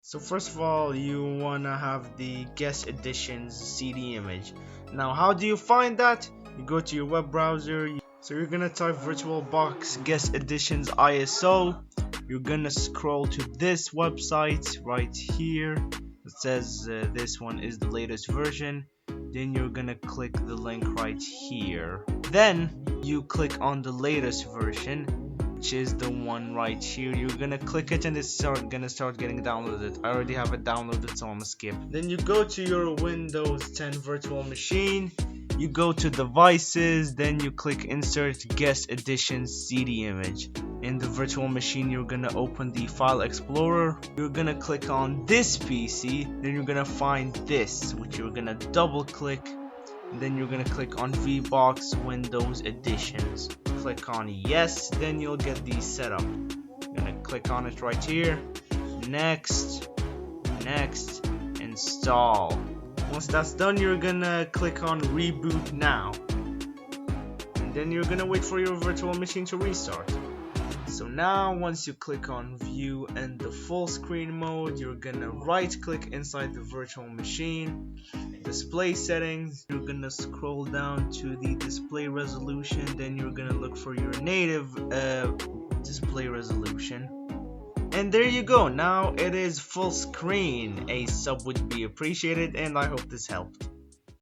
So first of all, you wanna have the guest editions CD image. Now how do you find that? You go to your web browser, so you're gonna type VirtualBox guest editions ISO. You're gonna scroll to this website right here. It says this one is the latest version. Then you're gonna click the link right here. Then you click on the latest version, which is the one right here. You're gonna click it and it's gonna start getting downloaded. I already have it downloaded, so I'm gonna skip. Then you go to your Windows 10 virtual machine. You go to devices, then you click insert guest edition CD image. In the virtual machine, you're gonna open the file explorer. You're gonna click on this PC, then you're gonna find this, which you're gonna double click. Then you're gonna click on VBox Windows Editions. Click on yes, then you'll get the setup. You're gonna click on it right here. Next, install. Once that's done, you're gonna click on reboot now. And then you're gonna wait for your virtual machine to restart. So now once you click on view and the full screen mode, you're gonna right click inside the virtual machine, display settings, you're gonna scroll down to the display resolution, then you're gonna look for your native display resolution. And there you go, now it is full screen. A sub would be appreciated and I hope this helped.